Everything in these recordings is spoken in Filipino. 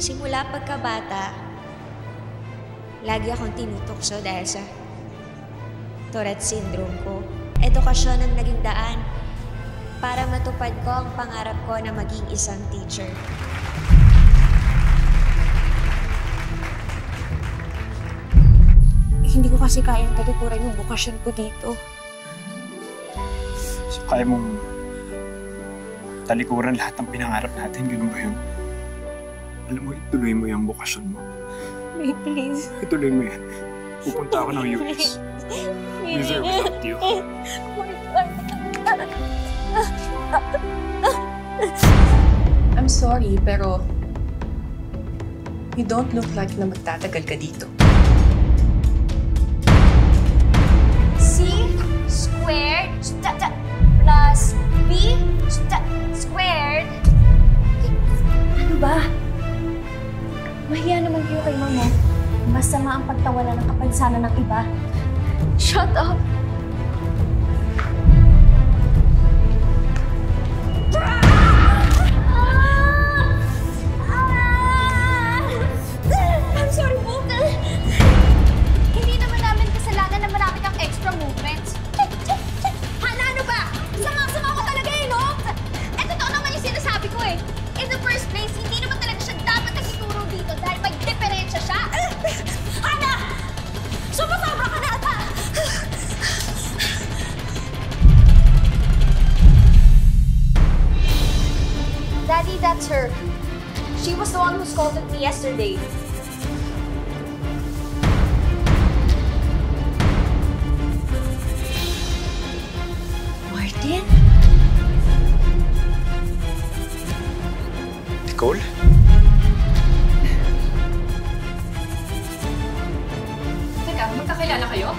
Simula pagkabata, lagi akong tinutokso dahil sa Tourette syndrome ko. Edukasyon ang naging daan para matupad ko ang pangarap ko na maging isang teacher. Hindi ko kasi kayang talikuran yung bukasyon ko dito. So, kaya mong talikuran lahat ng pinangarap natin, ganun ba yun? Alam mo, ituloy mo yung bukasyon mo. May please. Ituloy mo yan. Pupunta ako ng US. Deserve without you. I'm sorry, pero you don't look like na magtatagal ka dito. C squared plus B squared. Ano ba? Mahiya naman kayo kay Mamo. Masama ang pagtawanan ng kapansanan ng iba. Shut up! I'm sorry po. Hindi naman namin kasalanan na marami kang extra movements. Hana, ano ba? Sama-sama ko talaga eh, no? Totoo naman yung sinasabi ko eh. In the first place, hindi naman talaga siya dapat nagtuturo dito dahil may diferensya siya. Hana! Sumasabra ka na ata! Daddy, that's her. She was the one who scolded me yesterday. Martin? Nicole? Teka, magkakilala kayo?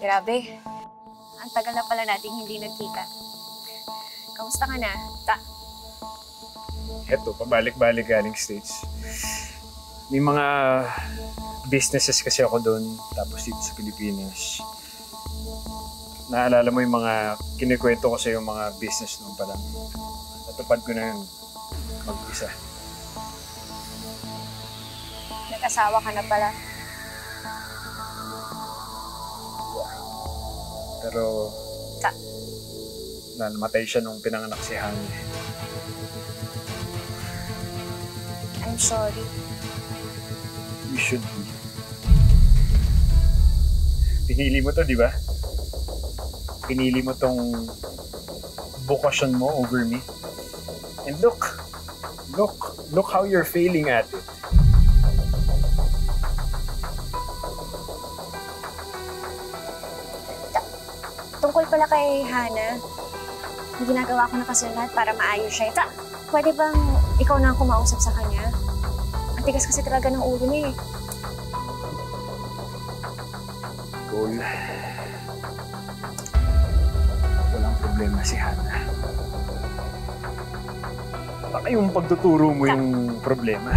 Grabe. Ang tagal na pala nating hindi nagkita. Kamusta ka na? Eto, pabalik-balik galing States. May mga businesses kasi ako doon, tapos dito sa Pilipinas. Naalala mo yung mga kinikwento ko sa yung mga business noon pa lang. Natupad ko na yun mag-isa. Nag-asawa ka na pala. Pero namatay siya nung pinanganak si Hani. I'm sorry. You should be. Pinili mo to, di ba? Pinili mo tong bukasyon mo over me. And look how you're failing at it. Tungkol pala kay Hana, ginagawa ko na kasi lahat para maayos siya. Pwede bang ikaw na ang kumausap sa kanya? Ang tigas kasi talaga ng ulo niya eh. Goal. Walang problema si Hana. Baka yung pagtuturo mo yung problema.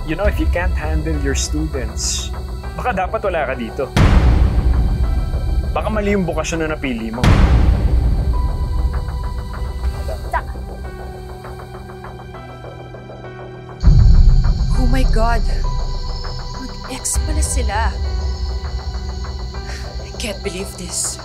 You know, if you can't handle your students, baka dapat wala ka dito. Baka mali yung bukasyon na napili mo. Oh my God! Mag-ex pala sila. I can't believe this.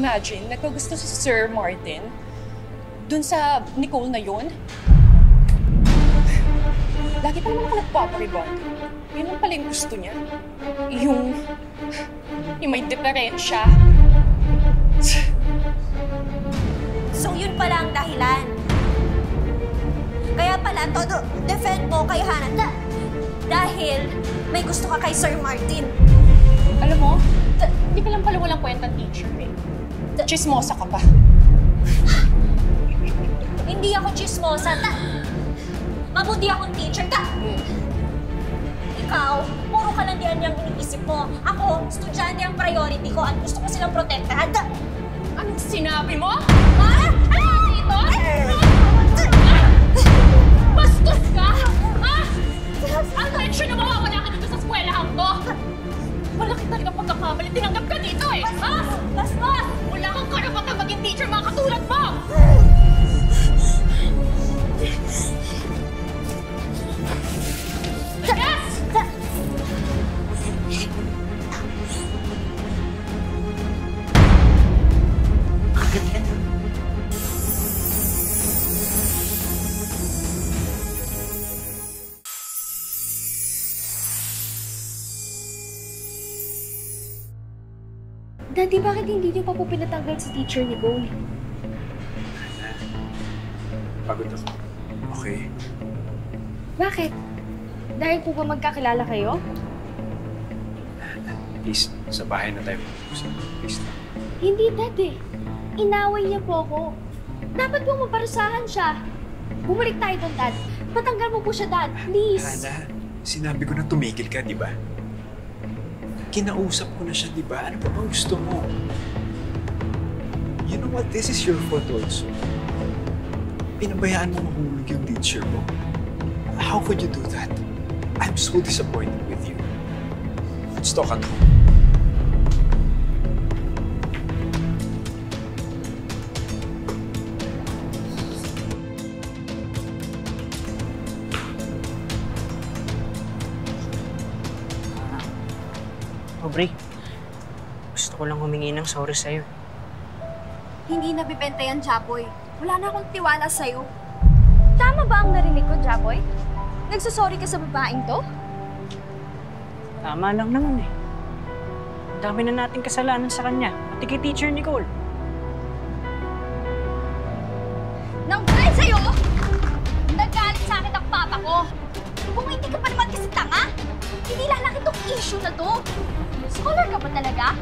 Imagine, nagkagusto si Sir Martin dun sa Nicole na yun. Lagi pa naman ako nagpaparibond. Yun ang pala yung gusto niya. Yung may diferensya. So yun pala ang dahilan. Kaya pala, todo defend mo kay Hana dahil may gusto ka kay Sir Martin. Alam mo, hindi ka lang pala walang kwentang teacher eh. Chismosa ka pa. Hindi ako chismosa. Mabuti akong teacher ka. Ikaw, puro kalandian niyang iniisip mo. Ako, estudyante ang priority ko at gusto ko silang protektahan. Anong sinabi mo? Ha? Ano dito? Bastos ka? Ha? Ang tensyon na mawawala ka dito sa eskwelahan ko. Malaki talaga pagkakamali. Tinanggap ka dito eh. Ha? Bastos! Wala kang karapatang maging teacher mga katulad mo! Yes! Daddy, bakit hindi niyo pa po pinatanggal si Teacher Nicole? Pagod ako. Okay? Bakit? Dahil po ba magkakilala kayo? Please, sa bahay na tayo mag-usap. Please lang. Hindi, Daddy. Inaway niya po ako. Dapat po maparusahan siya. Bumalik tayo doon, Dad. Patanggal mo po siya, Dad. Please. Hana, sinabi ko na tumigil ka, di ba? Kinausap ko na siya, di ba? Ano pa bang gusto mo? You know what? This is your fault also. Pinabayaan mo mahulog yung teacher mo. How could you do that? I'm so disappointed with you. Let's talk at home. Aubrey, gusto ko lang humingi ng sorry sa'yo. Hindi nabibenta yan, Jaboy. Wala na akong tiwala sa'yo. Tama ba ang narinig ko, Jaboy? Nagsasorry ka sa babaeng to? Tama lang naman eh. Ang dami na nating kasalanan sa kanya, pati kay Teacher Nicole. Nang dahil sa'yo, nagalit sa akin ang papa ko. Kung hindi ka pa naman kasi tanga, hindi lalaki tong issue na to. Scholar ka ba talaga?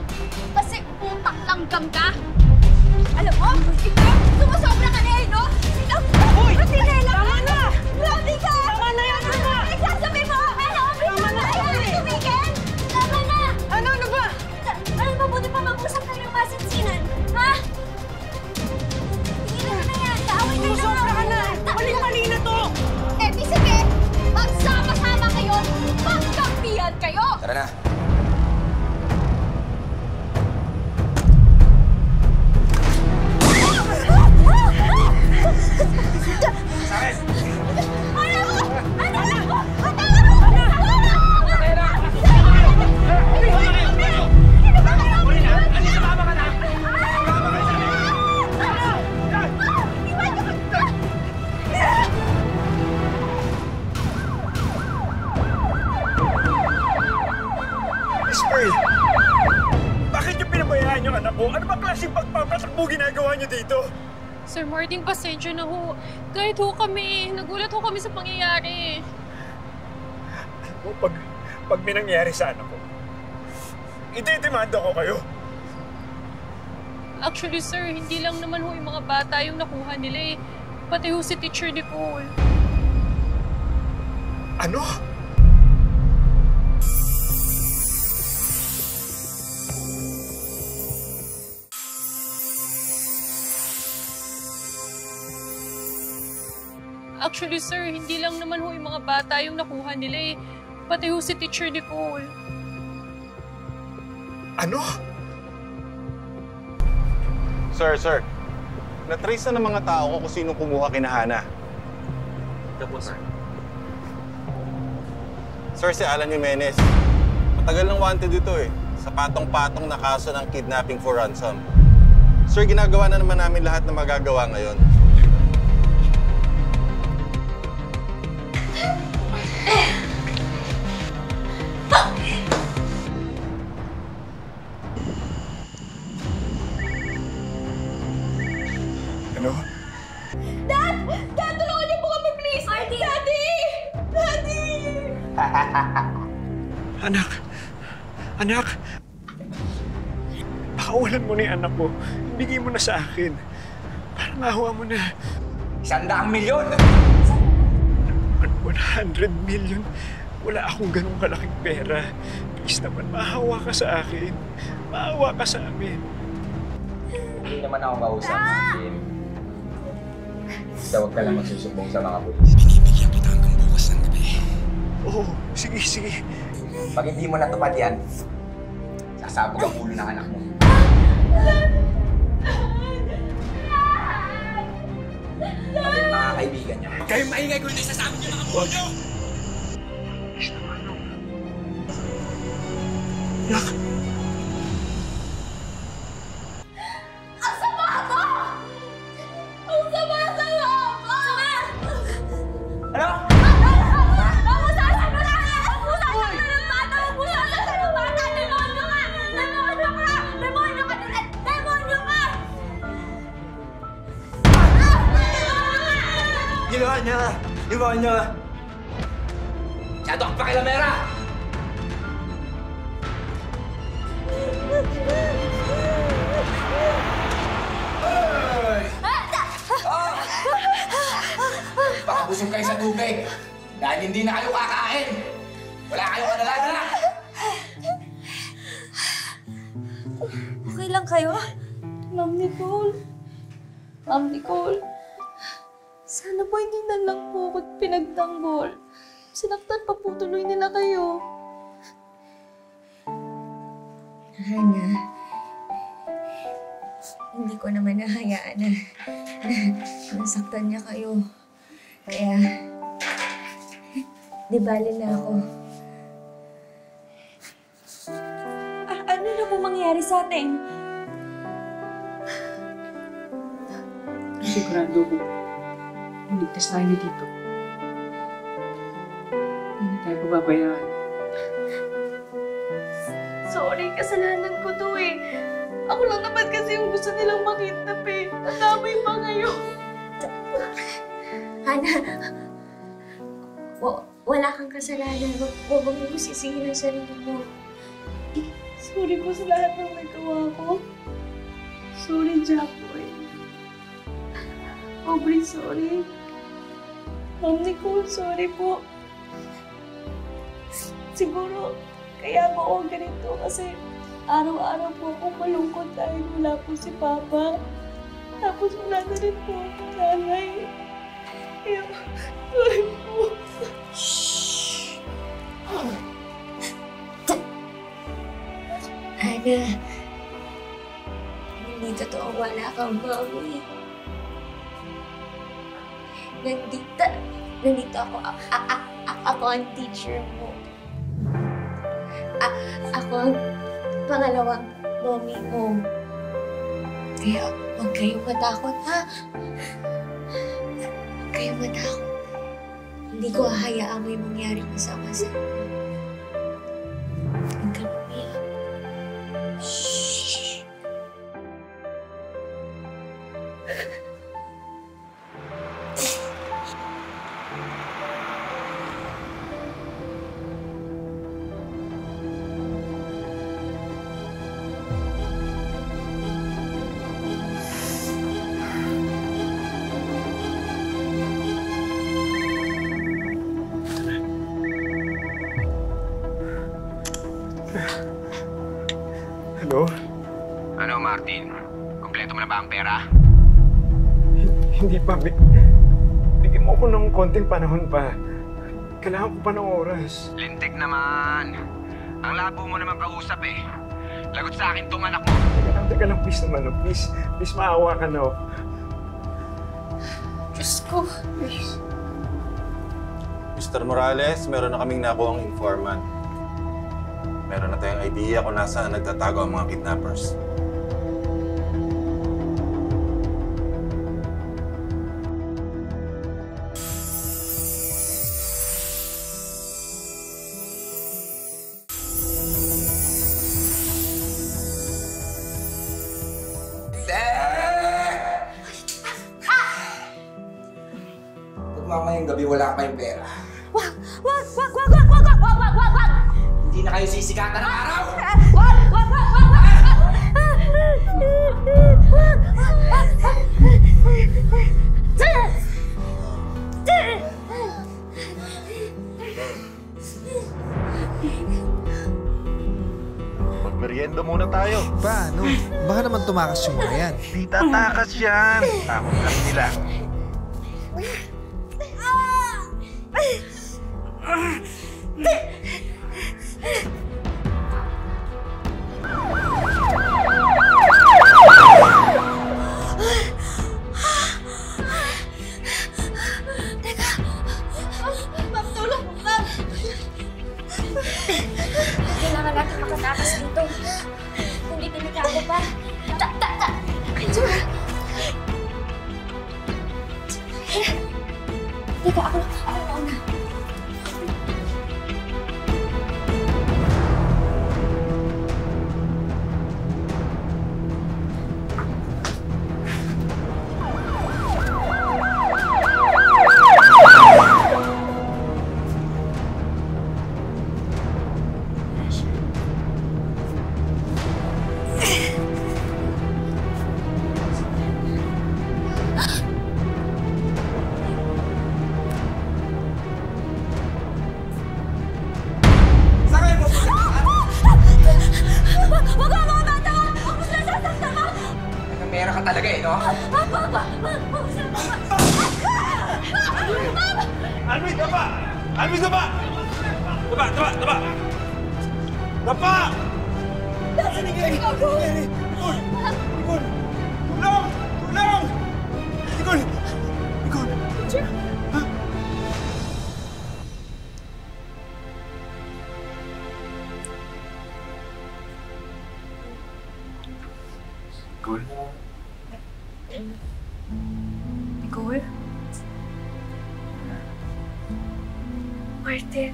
Kasi utak langgam ka. Alam mo, ikaw, sumusobra ka na eh, no? Ikaw, Rosinela! Tama na! Grabe ka! Tama na yan! Ano ba? Nagsasabi mo! Ano? Tama na! Tumigil! Tama na! Ano ba? Ano, mabuti pa mag-usap kayo ng masinsinan, ha? Tingnan mo na yan! Kaaway kayo na! Sumusobra ka na! Maling-mali na to! Eh, di sige, magsama-sama kayo, magkampihan kayo! Tara na. Miss Pearl, bakit niyo pinabayaan yung anak ko? Ano ba klaseng pagpapatakbo ginagawa niyo dito? Sir Martin, pasensya na ho. Kahit ho kami, nagulat ho kami sa pangyayari. O, pag may nangyari sa anak ko, idedemanda ko kayo. Actually, sir, hindi lang naman ho yung mga bata yung nakuha nila eh. Pati ho si Teacher Nicole. Ano? Actually, sir, hindi lang naman ho yung mga bata yung nakuha nila eh. Pati ho si Teacher Nicole. Ano? Sir. Na-trace na ng mga tao kung sino kumuha kina Hana. Ito po, sir. Sir, si Alan Jimenez. Matagal nang wanted ito eh. Sa patong-patong na kaso ng kidnapping for ransom. Sir, ginagawa na naman namin lahat na magagawa ngayon. Ano? Dad! Dad, tulungan niyo po kami, please! Daddy! Daddy! Anak! Pakawalan mo na yung anak ko. Bigay mo na sa akin. Parang awa mo na. 100 milyon! 100 million? Wala akong ganung kalaking pera. Please naman, maawa ka sa akin. Maawa ka sa amin. Hindi naman ako kausap, Martin. Basta huwag ka lang magsusumbong sa mga pulis. Binibigyan kita hanggang bukas ng gabi. Oo, sige, sige. Pag hindi mo natupad yan, sasabog ang ulo ng anak mo. Pati ng mga kaibigan niya. Huwag kayong maingay kung hindi sasabi niyo mga buho niyo! Yak! Ang sama mo! Ang sama-sama mo! Ano? Mamusasan mo na! Mamusasan ka ng bata! Mamusasan ka ng bata! Demonyo ka! Demonyo ka! Demonyo ka! Demonyo ka! Ginawa niya! Ginawa niya! Masyado kang pakilamera! Baka busog kayo sa tubig dahil hindi na kayo kakain. Wala kayong kadalaga. Okay lang kayo? Ma'am Nicole. Ma'am Nicole. Sana po hindi na lang po ako pinagtanggol. Sinaktan pa po tuloy nila kayo. Hana, hindi ko naman nahayaan na nasaktan niya kayo. Kaya, di bali na ako. Ano na po mangyayari sa atin? Sigurado ko, iligtas tayo ni Tito. Hindi tayo pababayaan. Sorry, kasalanan ko to eh. Ako lang naman kasi yung gusto nilang makidnap eh. Nadamay pa ngayon. Hana, wala kang kasalanan. Huwag mo sisihin ang sarili mo. Sorry po sa lahat ng nagawa ko. Sorry, Japoy. Aubrey, sorry. Ma'am Nicole, sorry po. Siguro, kaya po ako ganito kasi araw-araw po akong malungkot dahil wala po si Papa. Tapos wala na rin po ako nanay. Kaya, sorry po. Hana, hindi totoo wala kang mami. Nandito ako. Ako ang teacher mo. Ako ang pangalawang mommy mo. Kaya huwag kayong matakot, ha? Huwag kayong matakot. Hindi ko hahayaang may mangyari masama sa inyo. Huwag ka umiyak. Shhh! Hello? Ano, Martin? Kompleto mo na ba ang pera? Hindi pa. Bigyan mo ko ng konting panahon pa. Kailangan ko pa ng oras. Lintik naman. Ang labo mo naman kausap eh. Lagot sa akin tong anak mo. Teka lang, please naman. Oh. Please, maawa ka na. Oh. Diyos ko. Please. Mr. Morales, meron na kaming nakuhang informant. Meron na tayong idea kung nasaan nagtatago ang mga kidnappers. Pag mamayang gabi wala kayong pera, Wag! hindi na kayo sisikatan ng araw! Wag! naman tumakas yung mga yan. Di tatakas yan. Takot lang nila. Kailangan natin makatakas dito. Hindi delikado pa. Angela! Teka, ako na. Meron ka talaga eh, no? Alvin, dapa! Alvin, dapa! Dapa! Dapa! Nicole! Tulong! Nicole! Nicole? Nicole? Martin?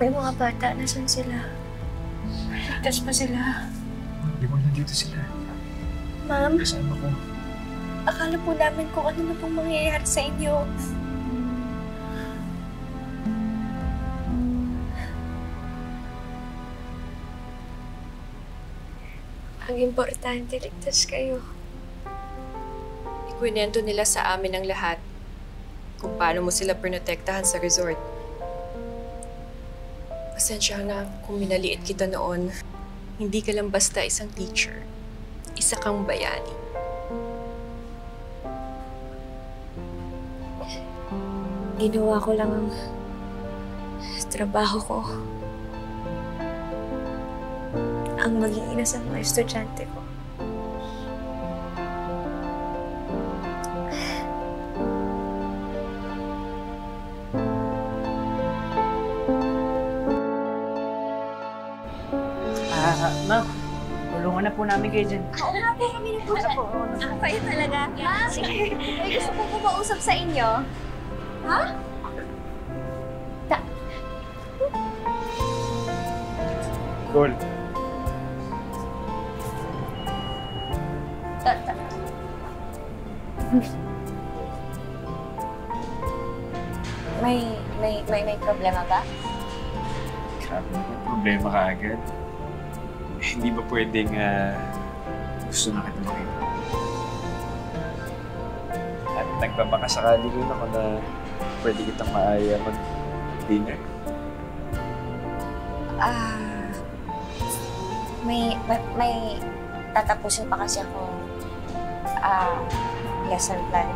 May mga bata, nasan sila? Ligtas pa sila. Nicole, nandito sila. Ma'am, Kasama ko. akala po namin kung ano na pong mangyayari sa inyo. Ang importante, ligtas kayo. Ikwinento nila sa amin ang lahat kung paano mo sila protektahan sa resort. Pasensya na kung minaliit kita noon. Hindi ka lang basta isang teacher. Isa kang bayani. Ginawa ko lang ang trabaho ko. Ang maging ina sa mga estudyante ko. Ma'am, tulungan na po namin kayo dyan. Oo nga po kami ng puso. Kayo talaga. Ma'am, may gusto po kumausap sa inyo. Ha? Nicole. May problema ba? Grabe naman, problema ka agad. Hindi ba pwedeng gusto na kita makita? At nagpapakasakali rin ako na pwede kitang maaya mag-dinner. May tatapusin pa kasi akong lesson plan.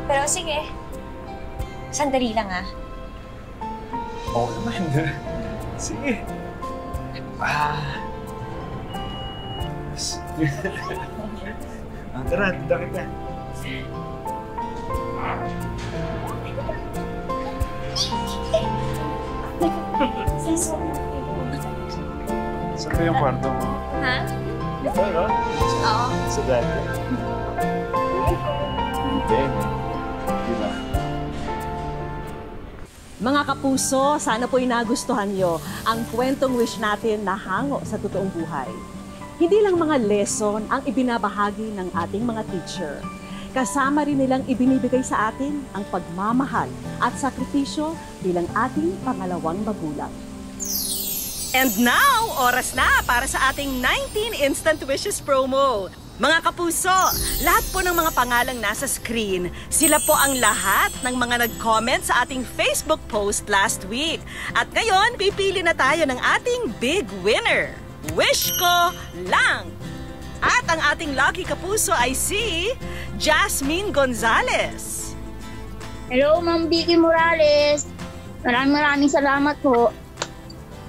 Pero sige, sandali lang Oo naman. Sige. Tara, tita kita. Saan ba yung kwarto mo? Ha? Ito, no? Oo. Sa dati. Hindi. Di ba? Mga kapuso, sana po'y nagustuhan nyo ang kwentong wish natin na hango sa totoong buhay. Hindi lang mga lesson ang ibinabahagi ng ating mga teacher. Kasama rin nilang ibinibigay sa atin ang pagmamahal at sakripisyo bilang ating pangalawang magulang. And now, oras na para sa ating 19 Instant Wishes promo. Mga kapuso, lahat po ng mga pangalang nasa screen, sila po ang lahat ng mga nag-comment sa ating Facebook post last week. At ngayon, pipili na tayo ng ating big winner. Wish ko lang! At ang ating lucky kapuso ay si Jasmine Gonzalez. Hello, Ma'am Vicky Morales. Maraming salamat po.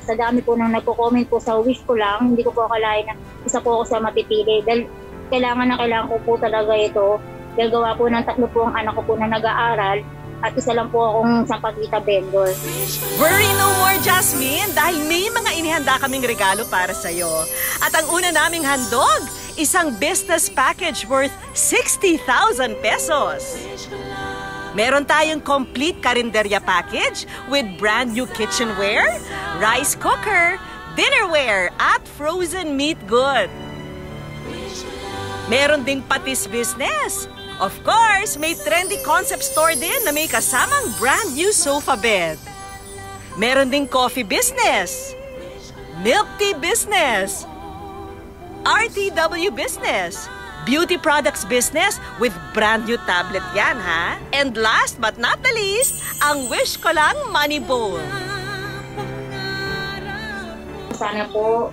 Sa dami po nang nagko-comment po sa wish ko lang, hindi ko po akalain na isa po ako sa mapipili. Dahil kailangan ko po talaga ito. Gagawa po ng 3 po ang anak ko po na nag-aaral at isa lang po akong sampagita vendor. Worry no more, Jasmine, dahil may mga inihanda kaming regalo para sa'yo. At ang una naming handog, isang business package worth 60,000 pesos. Meron tayong complete karinderya package with brand new kitchenware, rice cooker, dinnerware, at frozen meat good. Meron ding patis business. Of course, may trendy concept store din na may kasamang brand new sofa bed. Meron ding coffee business, milk tea business, RTW business, beauty products business with brand new tablet yan, ha? And last but not the least, ang Wish Ko Lang Money Bowl. Sana po,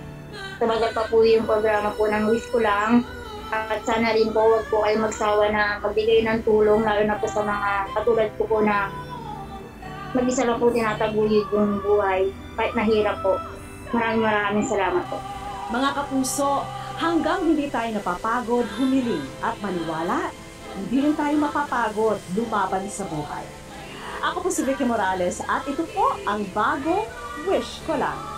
tumagal pa po yung programa po ng Wish Ko Lang. At sana rin po, huwag po kayo magsawa na magbigay ng tulong, lalo na po sa mga katulad ko po na mag-isa lang po tinataguyod yung buhay. Kahit nahirap po. Maraming salamat po. Mga kapuso, hanggang hindi tayo napapagod, humiling at maniwala, hindi rin tayo mapapagod, lumaban sa buhay. Ako po si Vicky Morales at ito po ang bagong Wish Ko Lang.